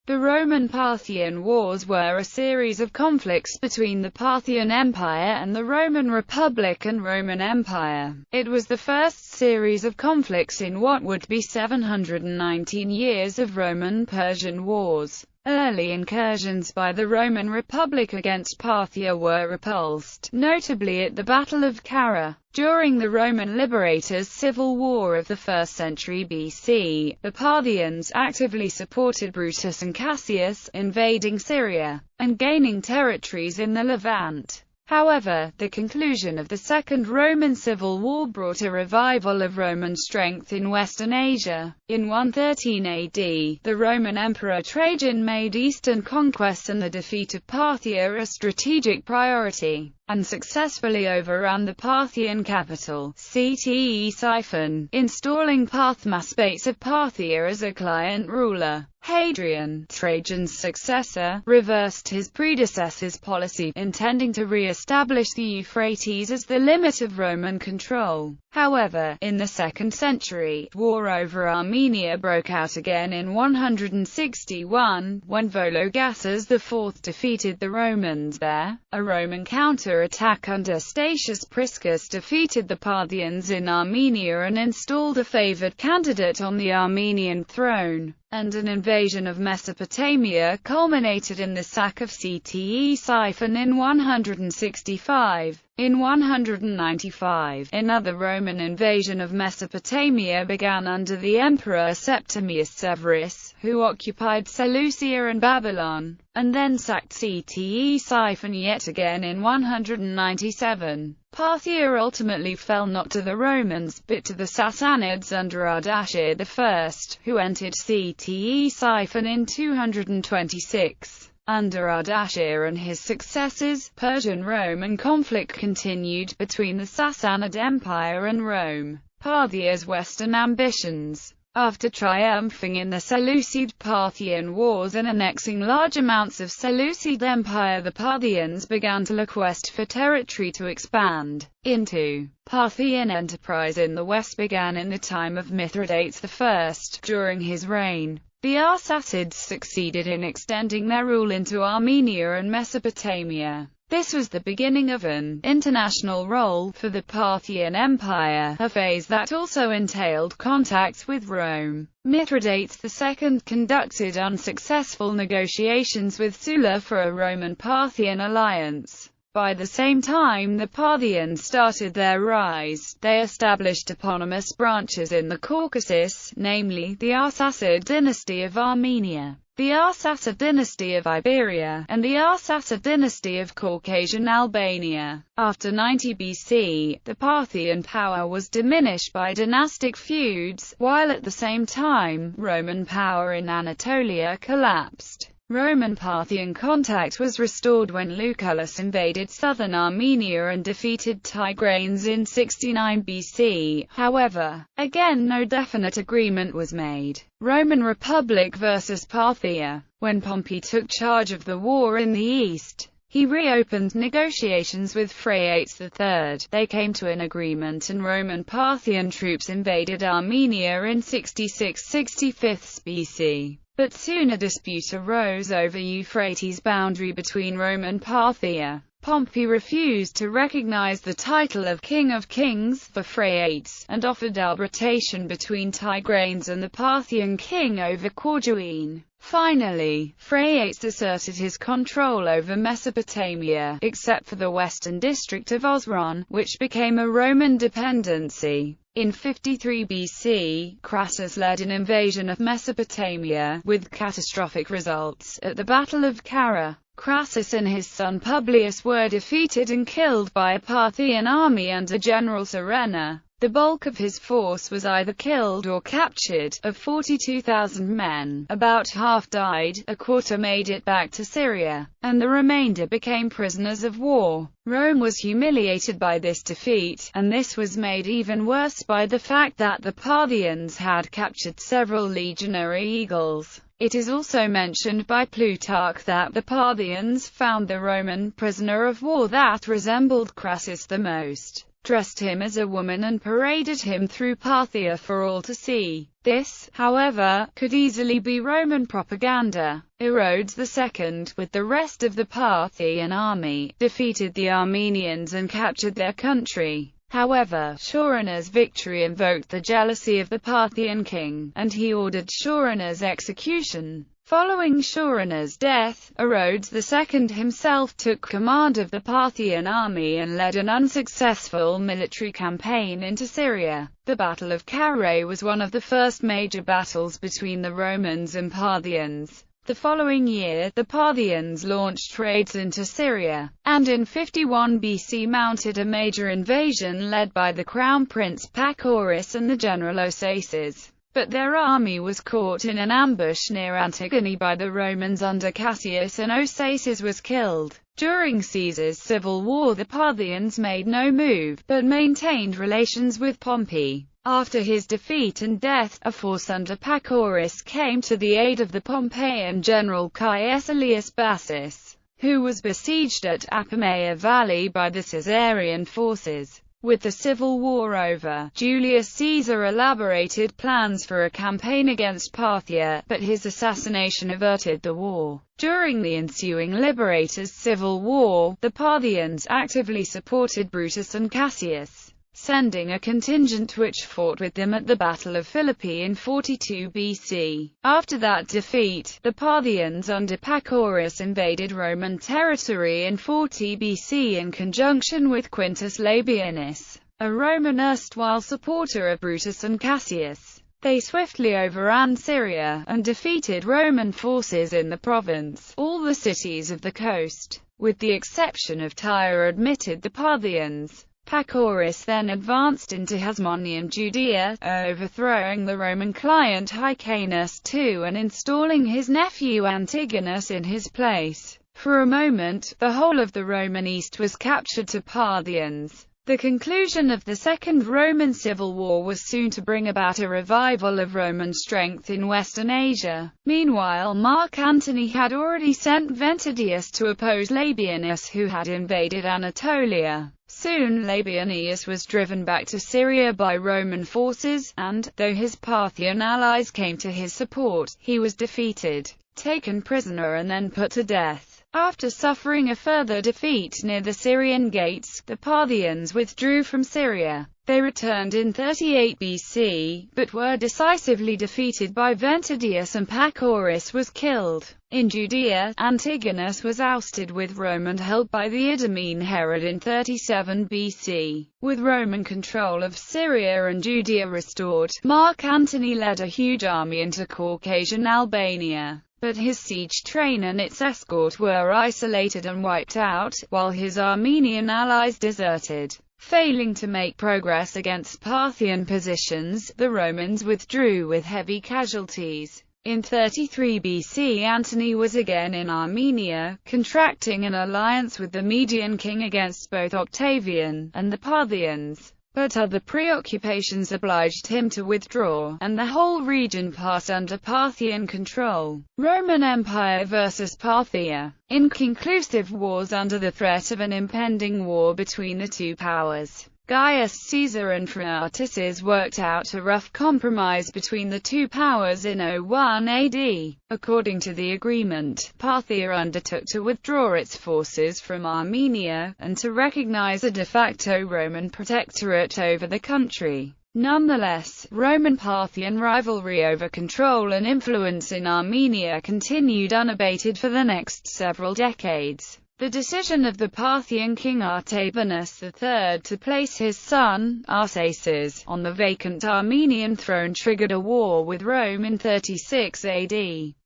The Roman-Parthian Wars were a series of conflicts between the Parthian Empire and the Roman Republic and Roman Empire. It was the first series of conflicts in what would be 719 years of Roman-Persian wars. Early incursions by the Roman Republic against Parthia were repulsed, notably at the Battle of Carrhae. During the Roman liberators' civil war of the 1st century BC, the Parthians actively supported Brutus and Cassius, invading Syria, and gaining territories in the Levant. However, the conclusion of the Second Roman Civil War brought a revival of Roman strength in Western Asia. In 113 AD, the Roman Emperor Trajan made eastern conquests and the defeat of Parthia a strategic priority, and successfully overran the Parthian capital, Ctesiphon, installing Parthmaspates of Parthia as a client ruler. Hadrian, Trajan's successor, reversed his predecessor's policy, intending to re-establish the Euphrates as the limit of Roman control. However, in the 2nd century, war over Armenia broke out again in 161, when Vologases IV defeated the Romans there. A Roman counter-attack under Statius Priscus defeated the Parthians in Armenia and installed a favored candidate on the Armenian throne, and an invasion of Mesopotamia culminated in the sack of Ctesiphon in 165. In 195, another Roman invasion of Mesopotamia began under the Emperor Septimius Severus, who occupied Seleucia and Babylon, and then sacked Ctesiphon yet again in 197. Parthia ultimately fell not to the Romans, but to the Sassanids under Ardashir I, who entered Ctesiphon in 226. Under Ardashir and his successors, Persian-Roman conflict continued between the Sassanid Empire and Rome. Parthia's western ambitions. After triumphing in the Seleucid-Parthian wars and annexing large amounts of Seleucid Empire, the Parthians began to look west for territory to expand into. Parthian enterprise in the west began in the time of Mithridates I. During his reign, the Arsacids succeeded in extending their rule into Armenia and Mesopotamia. This was the beginning of an international role for the Parthian Empire, a phase that also entailed contacts with Rome. Mithridates II conducted unsuccessful negotiations with Sulla for a Roman-Parthian alliance. By the same time the Parthians started their rise, they established eponymous branches in the Caucasus, namely, the Arsacid dynasty of Armenia, the Arsacid dynasty of Iberia, and the Arsacid dynasty of Caucasian Albania. After 90 BC, the Parthian power was diminished by dynastic feuds, while at the same time, Roman power in Anatolia collapsed. Roman-Parthian contact was restored when Lucullus invaded southern Armenia and defeated Tigranes in 69 BC. However, again no definite agreement was made. Roman Republic versus Parthia. When Pompey took charge of the war in the east, he reopened negotiations with Phraates III. They came to an agreement and Roman-Parthian troops invaded Armenia in 66–65 BC. But soon a dispute arose over Euphrates' boundary between Rome and Parthia. Pompey refused to recognize the title of King of Kings for Phraates, and offered arbitration between Tigranes and the Parthian king over Corduene. Finally, Phraates asserted his control over Mesopotamia, except for the western district of Osron, which became a Roman dependency. In 53 BC, Crassus led an invasion of Mesopotamia, with catastrophic results. At the Battle of Carrhae, Crassus and his son Publius were defeated and killed by a Parthian army under General Surena. The bulk of his force was either killed or captured. Of 42,000 men, about half died, a quarter made it back to Syria, and the remainder became prisoners of war. Rome was humiliated by this defeat, and this was made even worse by the fact that the Parthians had captured several legionary eagles. It is also mentioned by Plutarch that the Parthians found the Roman prisoner of war that resembled Crassus the most. dressed him as a woman and paraded him through Parthia for all to see. This, however, could easily be Roman propaganda. Herodes II, with the rest of the Parthian army, defeated the Armenians and captured their country. However, Shaurina's victory invoked the jealousy of the Parthian king, and he ordered Shaurina's execution. Following Shaurina's death, Herodes II himself took command of the Parthian army and led an unsuccessful military campaign into Syria. The Battle of Carrhae was one of the first major battles between the Romans and Parthians. The following year, the Parthians launched raids into Syria, and in 51 BC mounted a major invasion led by the crown prince Pacorus and the general Osaces. But their army was caught in an ambush near Antigone by the Romans under Cassius, and Osaces was killed. During Caesar's civil war, the Parthians made no move, but maintained relations with Pompey. After his defeat and death, a force under Pacorus came to the aid of the Pompeian general Caius Aelius Bassus, who was besieged at Apamea Valley by the Caesarian forces. With the civil war over, Julius Caesar elaborated plans for a campaign against Parthia, but his assassination averted the war. During the ensuing Liberators' Civil War, the Parthians actively supported Brutus and Cassius, sending a contingent which fought with them at the Battle of Philippi in 42 BC. After that defeat, the Parthians under Pacorus invaded Roman territory in 40 BC in conjunction with Quintus Labienus, a Roman erstwhile supporter of Brutus and Cassius. They swiftly overran Syria, and defeated Roman forces in the province. All the cities of the coast, with the exception of Tyre, admitted the Parthians. Pacorus then advanced into Hasmonean Judea, overthrowing the Roman client Hyrcanus II and installing his nephew Antigonus in his place. For a moment, the whole of the Roman East was captured to Parthians. The conclusion of the Second Roman Civil War was soon to bring about a revival of Roman strength in Western Asia. Meanwhile, Mark Antony had already sent Ventidius to oppose Labienus, who had invaded Anatolia. Soon Labienus was driven back to Syria by Roman forces, and, though his Parthian allies came to his support, he was defeated, taken prisoner and then put to death. After suffering a further defeat near the Syrian gates, the Parthians withdrew from Syria. They returned in 38 BC, but were decisively defeated by Ventidius and Pacorus was killed. In Judea, Antigonus was ousted with Roman help by the Idumean Herod in 37 BC. With Roman control of Syria and Judea restored, Mark Antony led a huge army into Caucasian Albania. But his siege train and its escort were isolated and wiped out, while his Armenian allies deserted. Failing to make progress against Parthian positions, the Romans withdrew with heavy casualties. In 33 BC, Antony was again in Armenia, contracting an alliance with the Median king against both Octavian and the Parthians. But other preoccupations obliged him to withdraw, and the whole region passed under Parthian control. Roman Empire versus Parthia. Inconclusive wars under the threat of an impending war between the two powers. Gaius Caesar and Phraates worked out a rough compromise between the two powers in 01 AD. According to the agreement, Parthia undertook to withdraw its forces from Armenia, and to recognize a de facto Roman protectorate over the country. Nonetheless, Roman-Parthian rivalry over control and influence in Armenia continued unabated for the next several decades. The decision of the Parthian king Artabanus III to place his son, Arsaces, on the vacant Armenian throne triggered a war with Rome in 36 AD.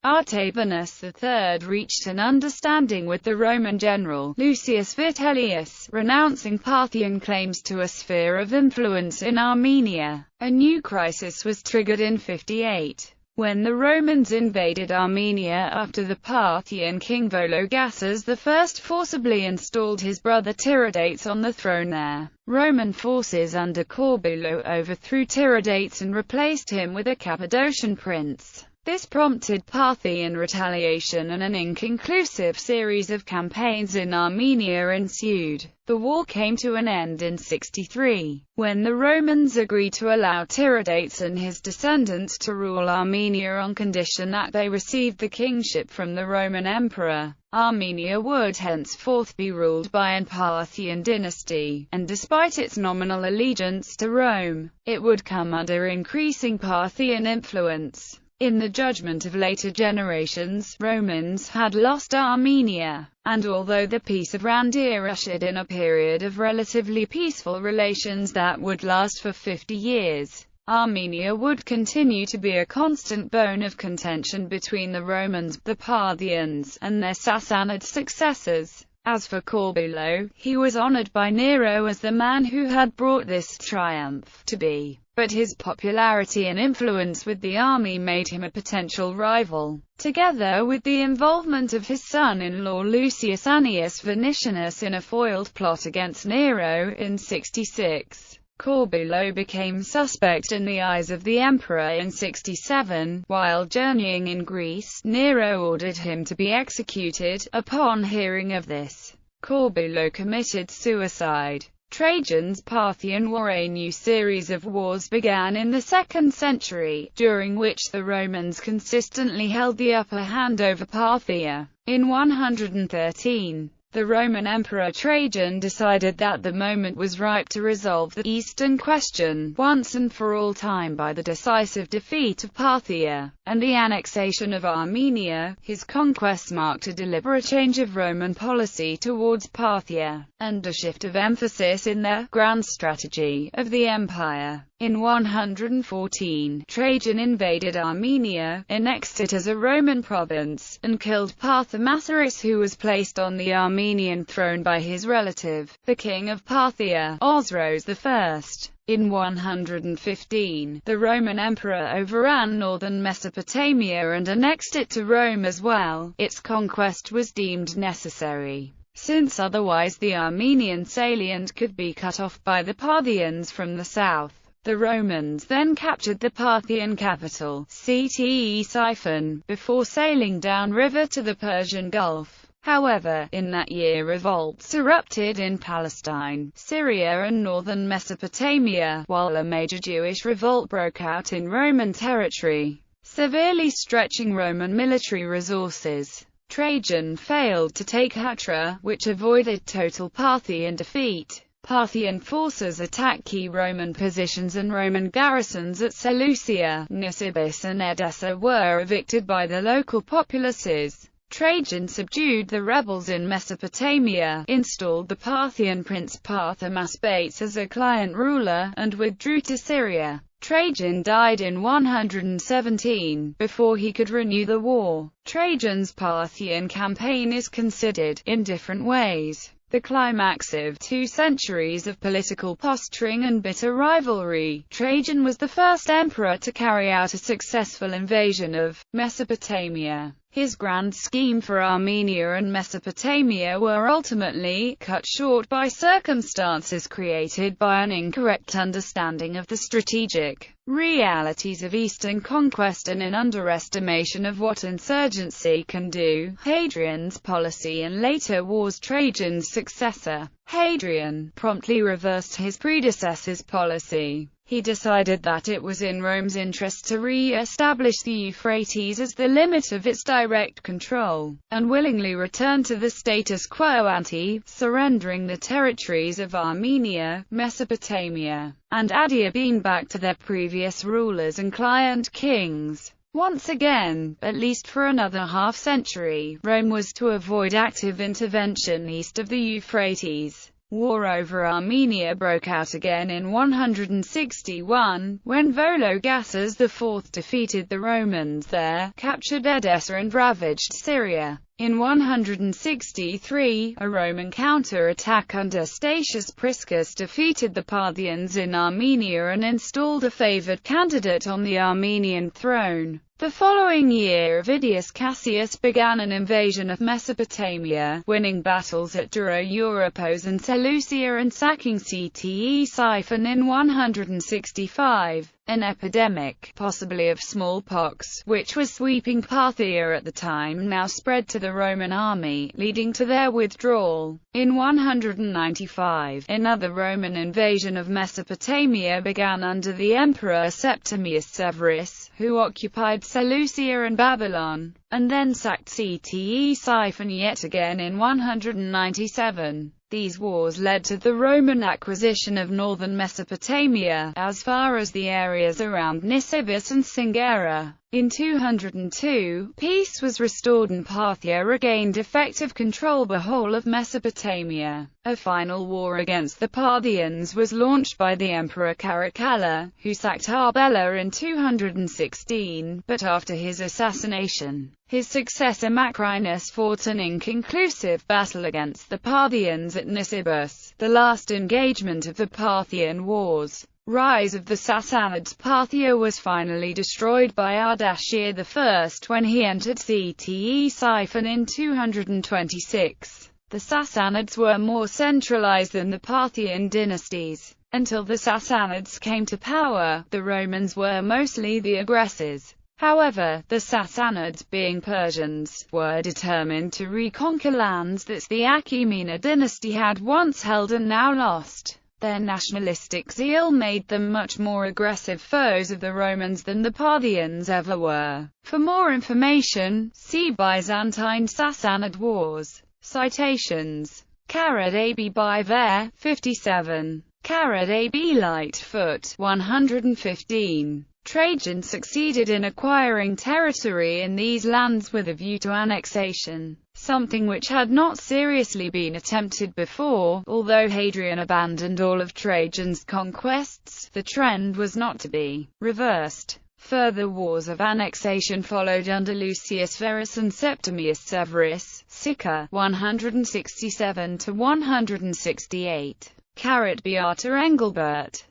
Artabanus III reached an understanding with the Roman general, Lucius Vitellius, renouncing Parthian claims to a sphere of influence in Armenia. A new crisis was triggered in 58. When the Romans invaded Armenia after the Parthian king Vologases I forcibly installed his brother Tiridates on the throne there. Roman forces under Corbulo overthrew Tiridates and replaced him with a Cappadocian prince. This prompted Parthian retaliation, and an inconclusive series of campaigns in Armenia ensued. The war came to an end in 63, when the Romans agreed to allow Tiridates and his descendants to rule Armenia on condition that they received the kingship from the Roman emperor. Armenia would henceforth be ruled by an Parthian dynasty, and despite its nominal allegiance to Rome, it would come under increasing Parthian influence. In the judgment of later generations, Romans had lost Armenia, and although the Peace of Randir ushered in a period of relatively peaceful relations that would last for 50 years, Armenia would continue to be a constant bone of contention between the Romans, the Parthians, and their Sassanid successors. As for Corbulo, he was honored by Nero as the man who had brought this triumph to be, but his popularity and influence with the army made him a potential rival. Together with the involvement of his son-in-law Lucius Annius Venetianus in a foiled plot against Nero in 66, Corbulo became suspect in the eyes of the emperor in 67. While journeying in Greece, Nero ordered him to be executed. Upon hearing of this, Corbulo committed suicide. Trajan's Parthian War. A new series of wars began in the 2nd century, during which the Romans consistently held the upper hand over Parthia. In 113, the Roman Emperor Trajan decided that the moment was ripe to resolve the Eastern question once and for all time by the decisive defeat of Parthia, and the annexation of Armenia. His conquest marked a deliberate change of Roman policy towards Parthia, and a shift of emphasis in the grand strategy of the empire. In 114, Trajan invaded Armenia, annexed it as a Roman province, and killed Parthomaceres, who was placed on the Armenian throne by his relative, the king of Parthia, Osroes I. In 115, the Roman emperor overran northern Mesopotamia and annexed it to Rome as well. Its conquest was deemed necessary, since otherwise the Armenian salient could be cut off by the Parthians from the south. The Romans then captured the Parthian capital, Ctesiphon, before sailing downriver to the Persian Gulf. However, in that year revolts erupted in Palestine, Syria and northern Mesopotamia, while a major Jewish revolt broke out in Roman territory, severely stretching Roman military resources. Trajan failed to take Hatra, which avoided total Parthian defeat. Parthian forces attacked key Roman positions, and Roman garrisons at Seleucia, Nisibis and Edessa were evicted by the local populaces. Trajan subdued the rebels in Mesopotamia, installed the Parthian prince Parthomaspates as a client ruler, and withdrew to Syria. Trajan died in 117, before he could renew the war. Trajan's Parthian campaign is considered, in different ways, the climax of 2 centuries of political posturing and bitter rivalry. Trajan was the first emperor to carry out a successful invasion of Mesopotamia. His grand scheme for Armenia and Mesopotamia were ultimately cut short by circumstances created by an incorrect understanding of the strategic realities of Eastern conquest and an underestimation of what insurgency can do. Hadrian's policy in later wars. Trajan's successor, Hadrian, promptly reversed his predecessor's policy. He decided that it was in Rome's interest to re-establish the Euphrates as the limit of its direct control, and willingly return to the status quo ante, surrendering the territories of Armenia, Mesopotamia, and Adiabene back to their previous rulers and client kings. Once again, at least for another half-century, Rome was to avoid active intervention east of the Euphrates. War over Armenia broke out again in 161, when Vologases IV defeated the Romans there, captured Edessa and ravaged Syria. In 163, a Roman counter-attack under Statius Priscus defeated the Parthians in Armenia and installed a favored candidate on the Armenian throne. The following year Avidius Cassius began an invasion of Mesopotamia, winning battles at Dura Europos and Seleucia and sacking Ctesiphon in 165. An epidemic, possibly of smallpox, which was sweeping Parthia at the time, now spread to the Roman army, leading to their withdrawal. In 195, another Roman invasion of Mesopotamia began under the Emperor Septimius Severus, who occupied Seleucia and Babylon, and then sacked Ctesiphon yet again in 197. These wars led to the Roman acquisition of northern Mesopotamia, as far as the areas around Nisibis and Singera. In 202, peace was restored and Parthia regained effective control of the whole of Mesopotamia. A final war against the Parthians was launched by the Emperor Caracalla, who sacked Arbela in 216, but after his assassination, his successor Macrinus fought an inconclusive battle against the Parthians at Nisibis, the last engagement of the Parthian Wars. Rise of the Sassanids. Parthia was finally destroyed by Ardashir I when he entered Ctesiphon in 226. The Sassanids were more centralized than the Parthian dynasties. Until the Sassanids came to power, the Romans were mostly the aggressors. However, the Sassanids, being Persians, were determined to reconquer lands that the Achaemenid dynasty had once held and now lost. Their nationalistic zeal made them much more aggressive foes of the Romans than the Parthians ever were. For more information, see Byzantine Sassanid Wars. Citations: Carrhae AB by Ver, 57. Carrhae AB Lightfoot, 115. Trajan succeeded in acquiring territory in these lands with a view to annexation, something which had not seriously been attempted before. Although Hadrian abandoned all of Trajan's conquests, the trend was not to be reversed. Further wars of annexation followed under Lucius Verus and Septimius Severus, circa 167–168. Beata Engelbert.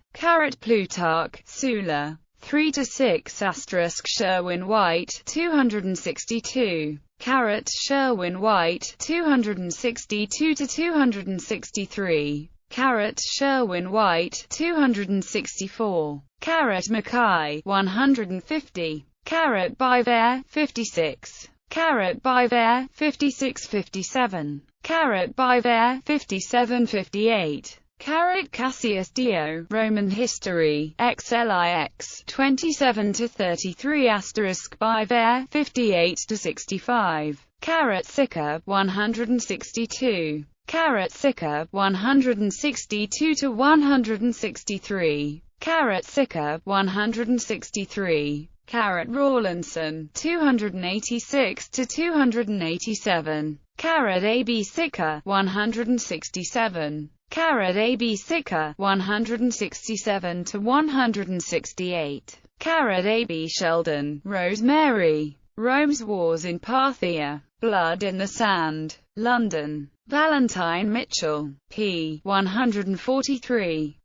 Plutarch, Sulla. 3–6 * Sherwin White, 262. Sherwin White, 262–263. Sherwin White, 264. Mackay, 150. By Ver, 56. By Ver, 56–57. By Ver, 57–58. Cassius Dio, Roman History, XLIX, 27–33 * by Ver, 58–65. Sicca, 162. 162–163. Sicca, 163. Rawlinson, 286–287. AB Sicca, 167. AB Sicca, 167–168. AB Sheldon, Rosemary. Rome's Wars in Parthia. Blood in the Sand. London. Valentine Mitchell. p. 143.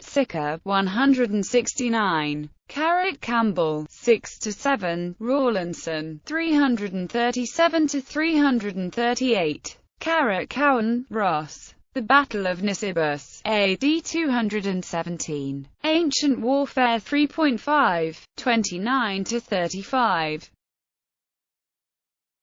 Sicca, 169. Campbell, 6–7. Rawlinson, 337–338. Cowan, Ross. The Battle of Nisibis, AD 217. Ancient Warfare 3.5, 29–35.